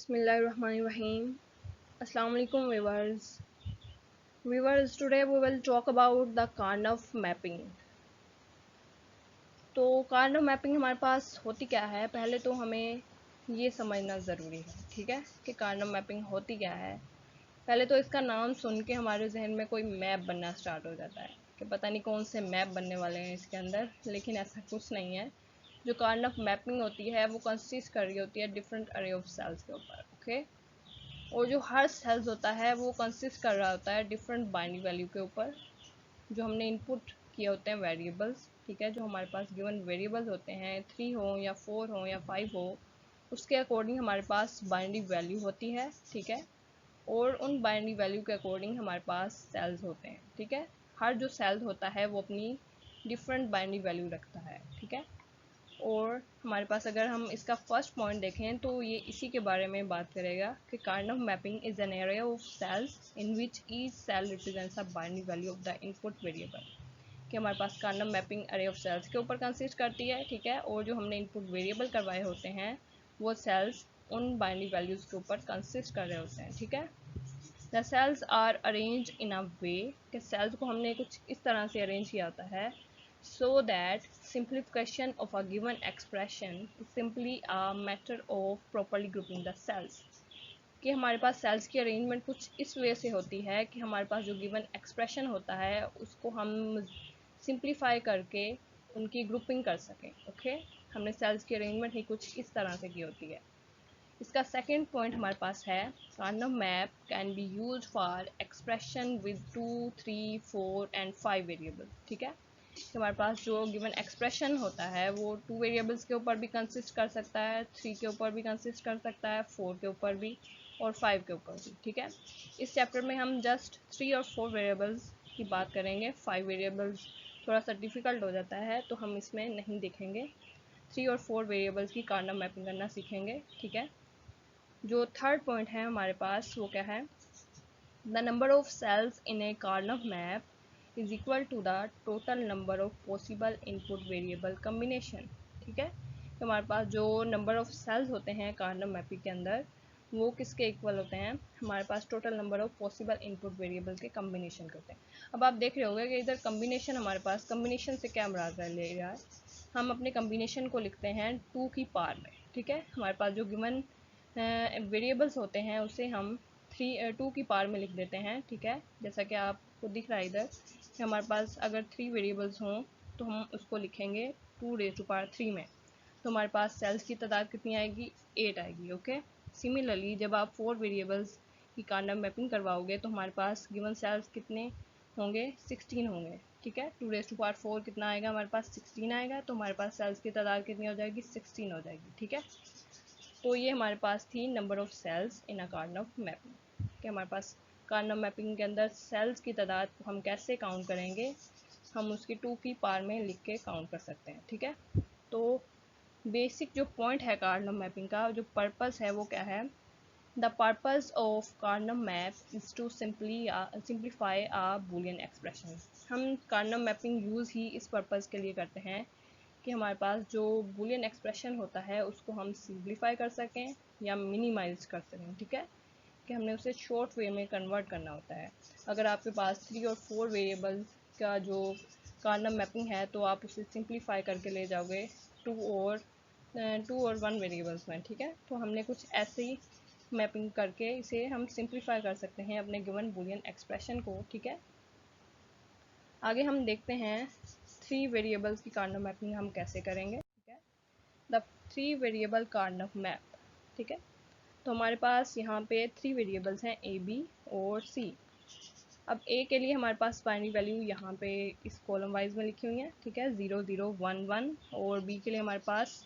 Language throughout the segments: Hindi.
Bismillahirrahmanirrahim. Assalamu alaikum viewers. Today we will talk about the Karnaugh mapping. तो Karnaugh mapping हमारे पास होती क्या है, पहले तो हमें ये समझना ज़रूरी है, ठीक है, कि Karnaugh mapping होती क्या है। पहले तो इसका नाम सुन के हमारे जहन में कोई मैप बनना स्टार्ट हो जाता है कि पता नहीं कौन से मैप बनने वाले हैं इसके अंदर, लेकिन ऐसा कुछ नहीं है। जो Karnaugh mapping होती है वो कंसिस्ट कर रही होती है डिफरेंट अरे ऑफ सेल्स के ऊपर, ओके। और जो हर सेल्स होता है वो कंसिस्ट कर रहा होता है डिफरेंट बाइनरी वैल्यू के ऊपर, जो हमने इनपुट किए होते हैं वेरिएबल्स, ठीक है। जो हमारे पास गिवन वेरिएबल्स होते हैं 3 हो या 4 हो या 5 हो, उसके अकॉर्डिंग हमारे पास बाइनरी वैल्यू होती है, ठीक है। और उन बाइनरी वैल्यू के अकॉर्डिंग हमारे पास सेल्स होते हैं, ठीक है। हर जो सेल होता है वो अपनी डिफरेंट बाइनरी वैल्यू रखता है, ठीक है। और हमारे पास अगर हम इसका फर्स्ट पॉइंट देखें तो ये इसी के बारे में बात करेगा कि Karnaugh mapping is an area of cells in which each cell represents a binary value of the input variable. कि हमारे पास Karnaugh mapping array of cells के ऊपर कंसिस्ट करती है, ठीक है। और जो हमने इनपुट वेरिएबल करवाए होते हैं वो सेल्स उन बाइनरी वैल्यूज़ के ऊपर कंसिस्ट कर रहे होते हैं, ठीक है। The cells are arrange in a way कि सेल्स को हमने कुछ इस तरह से अरेंज किया होता है so that simplification of a given expression is simply a matter of properly grouping the cells। कि हमारे पास सेल्स की अरेंजमेंट कुछ इस वे से होती है कि हमारे पास जो गिवन एक्सप्रेशन होता है उसको हम सिंप्लीफाई करके उनकी ग्रुपिंग कर सकें, ओके। हमने सेल्स की अरेंजमेंट ही कुछ इस तरह से की होती है। इसका सेकेंड पॉइंट हमारे पास है Karnaugh map can be use for expression with 2, 3, 4 and 5 variable, ठीक है। हमारे पास जो गिवन एक्सप्रेशन होता है वो 2 वेरिएबल्स के ऊपर भी कंसिस्ट कर सकता है, 3 के ऊपर भी कंसिस्ट कर सकता है, 4 के ऊपर भी और 5 के ऊपर भी, ठीक है। इस चैप्टर में हम जस्ट 3 और 4 वेरिएबल्स की बात करेंगे। 5 वेरिएबल्स थोड़ा सा डिफ़िकल्ट हो जाता है तो हम इसमें नहीं देखेंगे। 3 और 4 वेरिएबल्स की Karnaugh मैपिंग करना सीखेंगे, ठीक है। जो थर्ड पॉइंट है हमारे पास वो क्या है, the number of cells in a Karnaugh map is equal to the total number of possible input variable combination, ठीक है। तो हमारे पास जो नंबर ऑफ सेल्स होते हैं Karnaugh मैपिंग के अंदर वो किसके इक्वल होते हैं, हमारे पास total number of possible input variable के कम्बिनेशन के होते हैं। अब आप देख रहे होंगे कि इधर कम्बिनेशन, हमारे पास कम्बिनेशन से क्या मुराद ले रहा है, हम अपने कम्बिनेशन को लिखते हैं 2 की पावर में, ठीक है। हमारे पास जो गिवन वेरिएबल्स होते हैं उसे हम 2 की पावर में लिख देते हैं, ठीक है। जैसा कि आपको दिख रहा है इधर कि हमारे पास अगर 3 वेरिएबल्स हों तो हम उसको लिखेंगे 2 रेज़ टू पावर 3 में, तो हमारे पास सेल्स की तादाद कितनी आएगी, 8 आएगी, ओके। सिमिलरली जब आप 4 वेरिएबल्स की Karnaugh मैपिंग करवाओगे तो हमारे पास गिवन सेल्स कितने होंगे, 16 होंगे, ठीक है। 2 रेज़ टू पावर 4 कितना आएगा, हमारे पास 16 आएगा, तो हमारे पास सेल्स की तादाद कितनी हो जाएगी, 16 हो जाएगी, ठीक है। तो ये हमारे पास थी number of cells in a Karnaugh mapping कि हमारे पास Karnaugh मैपिंग के अंदर सेल्स की तादाद को हम कैसे काउंट करेंगे, हम उसकी 2 की पावर में लिख के काउंट कर सकते हैं, ठीक है। तो बेसिक जो पॉइंट है Karnaugh मैपिंग का, जो पर्पस है वो क्या है, the purpose of Karnaugh map is to simplify a Boolean expression. हम Karnaugh मैपिंग यूज़ ही इस पर्पस के लिए करते हैं कि हमारे पास जो बूलियन एक्सप्रेशन होता है उसको हम सिंप्लीफाई कर सकें या मिनिमाइज कर सकें, ठीक है। कि हमने उसे शॉर्ट वे में कन्वर्ट करना होता है। अगर आपके पास 3 और 4 वेरिएबल्स का जो Karnaugh मैपिंग है तो आप उसे सिंप्लीफाई करके ले जाओगे 2 और 1 वेरिएबल्स में, ठीक है। तो हमने कुछ ऐसे ही मैपिंग करके इसे हम सिंप्लीफाई कर सकते हैं अपने गिवन बूलियन एक्सप्रेशन को, ठीक है। आगे हम देखते हैं 3 वेरिएबल्स की Karnaugh मैपिंग हम कैसे करेंगे, ठीक है। द 3 वेरिएबल Karnaugh मैप, ठीक है। तो हमारे पास यहाँ पे 3 वेरिएबल्स हैं ए, बी और सी। अब ए के लिए हमारे पास बाइनरी वैल्यू यहाँ पे इस कॉलम वाइज में लिखी हुई है, ठीक है, 0, 0, 1, 1। और बी के लिए हमारे पास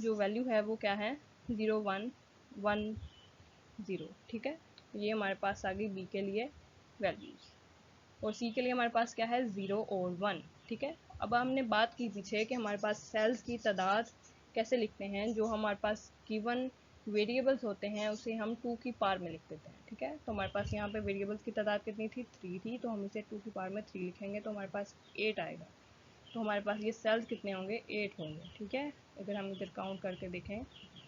जो वैल्यू है वो क्या है, 0, 1, 1, 0, ठीक है। ये हमारे पास आ गई बी के लिए वैल्यूज़। और सी के लिए हमारे पास क्या है, 0 और 1, ठीक है। अब हमने बात की पीछे कि हमारे पास सेल्स की तादाद कैसे लिखते हैं, जो हमारे पास गिवन वेरिएबल्स होते हैं उसे हम 2 की पावर में लिख देते हैं, ठीक है। तो हमारे पास यहाँ पे वेरिएबल्स की तादाद कितनी थी, 3 थी, तो हम इसे 2 की पावर में 3 लिखेंगे तो हमारे पास 8 आएगा। तो हमारे पास ये सेल्स कितने होंगे, 8 होंगे, ठीक है। अगर हम इधर काउंट करके देखें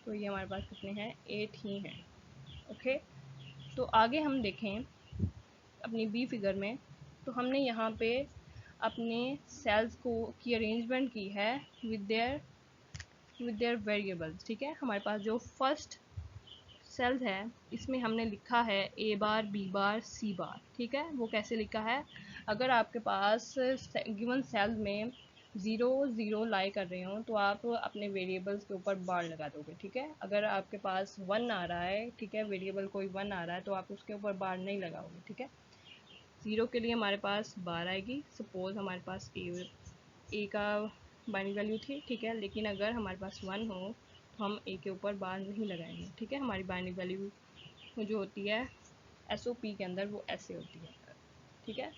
तो ये हमारे पास कितने हैं, 8 ही हैं, ओके। तो आगे हम देखें अपनी बी फिगर में, तो हमने यहाँ पे अपने सेल्स को की अरेंजमेंट की है विद देयर वेरिएबल्स, ठीक है। हमारे पास जो फर्स्ट सेल्स है इसमें हमने लिखा है ए बार, बी बार, सी बार, ठीक है। वो कैसे लिखा है, अगर आपके पास गिवन सेल्स में 0 0 लाई कर रहे हो तो आप अपने वेरिएबल्स के ऊपर बार लगा दोगे, ठीक है। अगर आपके पास 1 आ रहा है, ठीक है, वेरिएबल कोई 1 आ रहा है तो आप उसके ऊपर बार नहीं लगाओगे, ठीक है। 0 के लिए हमारे पास बार आएगी, सपोज हमारे पास ए का बाइनरी वैल्यू थी, ठीक है। लेकिन अगर हमारे पास 1 हो तो हम ए के ऊपर बार नहीं लगाएंगे, ठीक है। हमारी बाइनरी वैल्यू जो होती है SOP के अंदर वो ऐसे होती है, ठीक है।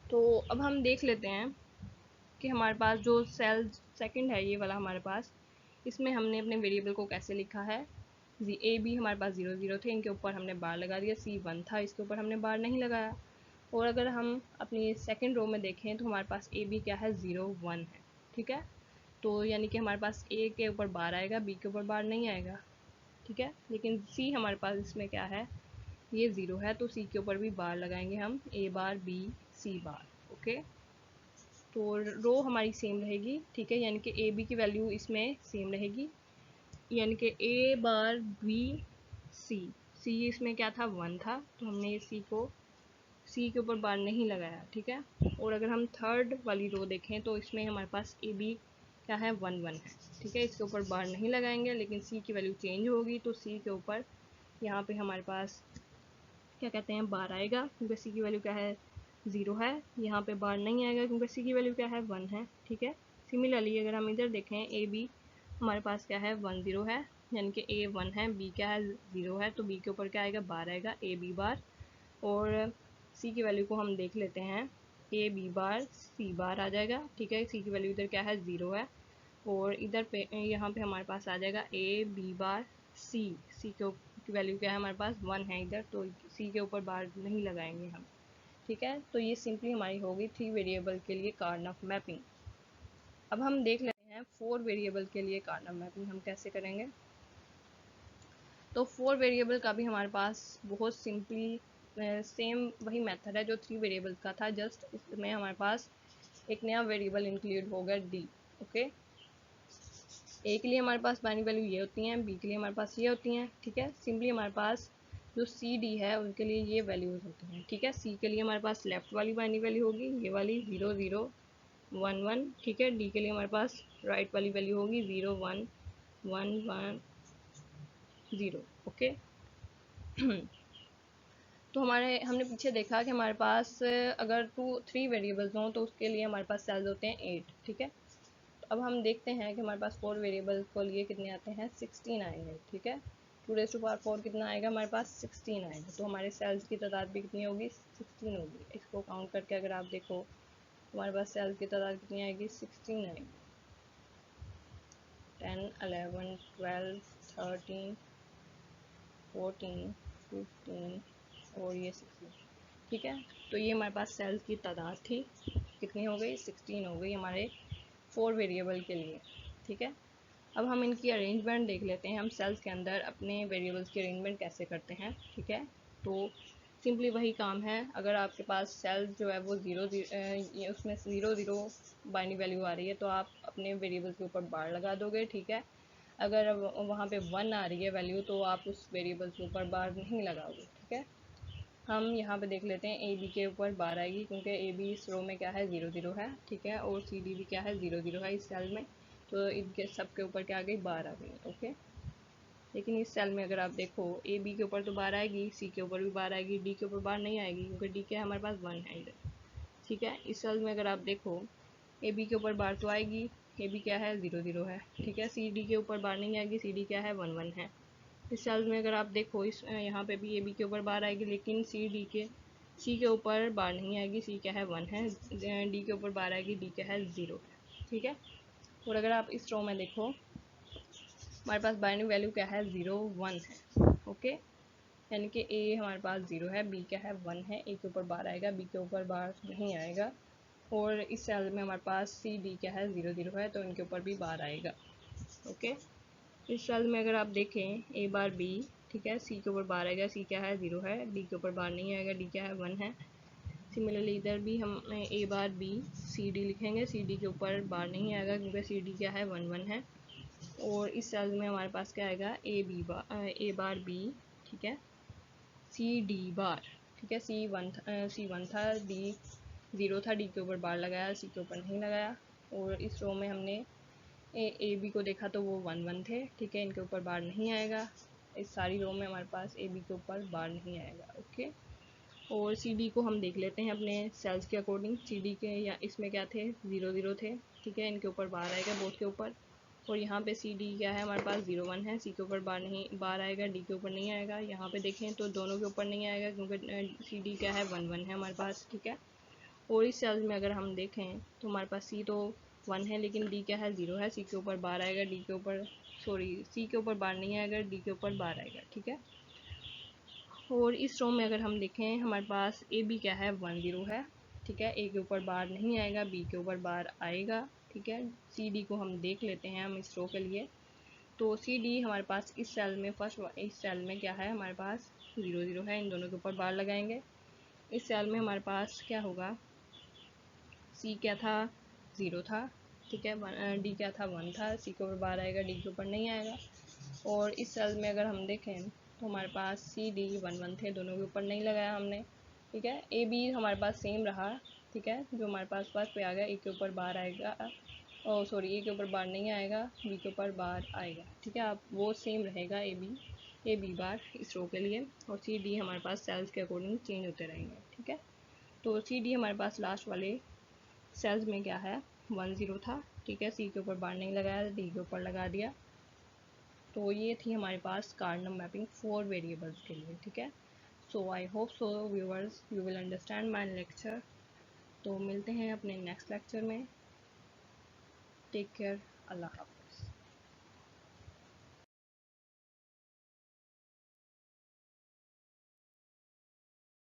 तो अब हम देख लेते हैं कि हमारे पास जो सेल सेकंड है ये वाला हमारे पास, इसमें हमने अपने वेरिएबल को कैसे लिखा है। ए बी हमारे पास 0 0 थे, इनके ऊपर हमने बार लगा दिया। सी 1 था, इसके ऊपर हमने बार नहीं लगाया। और अगर हम अपनी सेकंड रो में देखें तो हमारे पास ए बी क्या है, 0 1 है, ठीक है। तो यानी कि हमारे पास ए के ऊपर बार आएगा, बी के ऊपर बार नहीं आएगा, ठीक है। लेकिन सी हमारे पास इसमें क्या है, ये 0 है, तो सी के ऊपर भी बार लगाएंगे हम, ए बार बी सी बार, ओके। तो रो हमारी सेम रहेगी, ठीक है, यानी कि ए बी की वैल्यू इसमें सेम रहेगी, यानी कि ए बार बी सी, सी इसमें क्या था, 1 था, तो हमने सी को सी के ऊपर बार नहीं लगाया, ठीक है। और अगर हम थर्ड वाली रो देखें तो इसमें हमारे पास ए बी क्या है, 1 1 है, ठीक है। इसके ऊपर बार नहीं लगाएंगे, लेकिन सी की वैल्यू चेंज होगी तो सी के ऊपर यहाँ पे हमारे पास क्या कहते हैं, बार आएगा, क्योंकि सी की वैल्यू क्या है, 0 है। यहाँ पे बार नहीं आएगा क्योंकि सी की वैल्यू क्या है, 1 है, ठीक है। सिमिलरली अगर हम इधर देखें ए बी हमारे पास क्या है, 1 0 है, यानी कि ए 1 है, बी क्या है, 0 है, तो बी के ऊपर क्या आएगा, बार आएगा, ए बी बार। और सी की वैल्यू को हम देख लेते हैं, ए बी बार सी बार आ जाएगा, ठीक है। सी की वैल्यू इधर क्या है, 0 है, और इधर पे यहाँ पे हमारे पास आ जाएगा ए बी बार सी, सी की वैल्यू क्या है, हमारे पास 1 है इधर, तो सी के ऊपर बार नहीं लगाएंगे हम, ठीक है। तो ये सिंपली हमारी होगी 3 वेरिएबल के लिए कार्नफ मैपिंग। अब हम देख लेते हैं 4 वेरिएबल के लिए कार्नफ मैपिंग हम कैसे करेंगे। तो 4 वेरिएबल का भी हमारे पास बहुत सिंपली सेम वही मेथड है जो 3 वेरिएबल्स का था, जस्ट इसमें हमारे पास एक नया वेरिएबल इंक्लूड हो गया डी, ओके। ए के लिए हमारे पास बाइनरी वैल्यू ये होती हैं, बी के लिए हमारे पास ये होती हैं, ठीक है। सिंपली हमारे पास जो सी डी है उनके लिए ये वैल्यूज होती हैं, ठीक है। सी के लिए हमारे पास लेफ्ट वाली बाइनरी वैल्यू होगी ये वाली 0 0 1 1, ठीक है। डी के लिए हमारे पास राइट वाली वैल्यू होगी 0 1 1 1 0, ओके। तो हमने पीछे देखा कि हमारे पास अगर 3 वेरिएबल्स हों तो उसके लिए हमारे पास सेल्स होते हैं 8, ठीक है। तो अब हम देखते हैं कि हमारे पास 4 वेरिएबल्स को लिए कितने आते हैं, 16 आएंगे, ठीक है। 2 raised to power 4 कितना आएगा, हमारे पास 16 आएगा, तो हमारे सेल्स की तादाद भी कितनी होगी, 16 होगी। इसको काउंट करके अगर आप देखो हमारे पास सेल्स की तादाद कितनी आएगी, 16 आएगी, 10 11 12 13 14 15 और ये 16, ठीक है। तो ये हमारे पास सेल्स की तादाद थी, कितनी हो गई, 16 हो गई हमारे 4 वेरिएबल के लिए, ठीक है। अब हम इनकी अरेंजमेंट देख लेते हैं, हम सेल्स के अंदर अपने वेरिएबल्स की अरेंजमेंट कैसे करते हैं, ठीक है। तो सिंपली वही काम है, अगर आपके पास सेल्स जो है वो 0 उसमें 0 0 बाइनरी वैल्यू आ रही है तो आप अपने वेरिएबल्स के ऊपर बार लगा दोगे, ठीक है। अगर वहाँ पे 1 आ रही है वैल्यू तो आप उस वेरिएबल्स के ऊपर बार नहीं लगाओगे, ठीक है। हम यहाँ पे देख लेते हैं ए बी के ऊपर बार आएगी क्योंकि ए बी इस रो में क्या है, 0 0 है, ठीक है। और सी डी भी क्या है, 0 0 है इस सेल में, तो इनके सब के ऊपर क्या आ गई, बार आ गई, ओके। लेकिन इस सेल में अगर आप देखो ए बी के ऊपर तो बार आएगी, सी के ऊपर भी बार आएगी, डी के ऊपर बार नहीं आएगी क्योंकि डी क्या है, हमारे पास 1 है इधर, ठीक है। इस सेल में अगर आप देखो ए बी के ऊपर बार तो आएगी, ए बी क्या है, 0 0 है, ठीक है। सी डी के ऊपर बार नहीं आएगी, सी डी क्या है, 1 1 है। इस सेल्स में अगर आप देखो इस यहाँ पे भी ए बी के ऊपर बार आएगी, लेकिन सी के ऊपर बार नहीं आएगी, सी क्या है, 1 है। डी के ऊपर बार आएगी, डी क्या है, 0 है, ठीक है। और अगर आप इस रो में देखो हमारे पास बाइनरी वैल्यू क्या है, 0 1 है, ओके। यानी कि ए हमारे पास 0 है, बी क्या है, 1 है, ए के ऊपर बार आएगा, बी के ऊपर बार नहीं आएगा। और इस सेल में हमारे पास सी डी क्या है, 0 0 है, तो इनके ऊपर भी बार आएगा, ओके। इस सेल में अगर आप देखें ए बार बी ठीक है, सी के ऊपर बार आएगा, सी क्या है 0 है, डी के ऊपर बार नहीं आएगा, डी क्या है 1 है। सिमिलरली इधर भी हम ए बार बी सी डी लिखेंगे, सी डी के ऊपर बार नहीं आएगा क्योंकि सी डी क्या है 1 1 है। और इस सेल में हमारे पास क्या आएगा ए बार बी, ठीक है, सी डी बार, ठीक है, सी वन था, डी 0 था, डी के ऊपर बार लगाया, सी के ऊपर नहीं लगाया। और इस रो में हमने ए बी को देखा तो वो 1 1 थे, ठीक है, इनके ऊपर बार नहीं आएगा। इस सारी रो में हमारे पास ए बी के ऊपर बार नहीं आएगा। ओके, और सी डी को हम देख लेते हैं अपने सेल्स के अकॉर्डिंग। सी डी के या इसमें क्या थे 0 0 थे, ठीक है, इनके ऊपर बार आएगा बोथ के ऊपर। और यहाँ पे सी डी क्या है हमारे पास 0 1 है, सी के ऊपर बार आएगा, डी के ऊपर नहीं आएगा। यहाँ पे देखें तो दोनों के ऊपर नहीं आएगा क्योंकि सी डी क्या है 1 1 है हमारे पास, ठीक है। और इस सेल्स में अगर हम देखें तो हमारे पास सी तो 1 है लेकिन डी क्या है 0 है, सी के ऊपर बार आएगा, डी के ऊपर सी के ऊपर बार नहीं आएगा, डी के ऊपर बार आएगा, ठीक है। और इस रो में अगर हम देखें हमारे पास ए बी क्या है 1 0 है, ठीक है, ए के ऊपर बार नहीं आएगा, बी के ऊपर बार आएगा, ठीक है। सी डी को हम देख लेते हैं हम इस रो के लिए। तो सी डी हमारे पास इस सेल में इस सेल में क्या है हमारे पास 0 0 है, इन दोनों के ऊपर बार लगाएंगे। इस सेल में हमारे पास क्या होगा, सी क्या था 0 था, ठीक है, डी क्या था 1 था, सी के ऊपर बार आएगा, डी के ऊपर नहीं आएगा। और इस सेल में अगर हम देखें तो हमारे पास सी डी 1 1 थे, दोनों के ऊपर नहीं लगाया हमने, ठीक है। ए बी हमारे पास सेम रहा, ठीक है, जो हमारे पास फर्स्ट पे आ गया, ए के ऊपर बार आएगा, ओ सॉरी ए के ऊपर बार नहीं आएगा, बी के ऊपर बार आएगा, ठीक है। आप वो सेम रहेगा ए बी बार इस रो के लिए। और सी डी हमारे पास सेल्स के अकॉर्डिंग चेंज होते रहेंगे, ठीक है। तो सी डी हमारे पास लास्ट वाले सेल्स में क्या है 1 0 था, ठीक है, सी के ऊपर बार नहीं लगाया, डी के ऊपर लगा दिया। तो ये थी हमारे पास कार्नम मैपिंग 4 वेरिएबल्स के लिए, ठीक है। So I hope so viewers you will understand my lecture. तो मिलते हैं अपने नेक्स्ट लेक्चर में। टेक केयर, अल्लाह हाफ़िज़।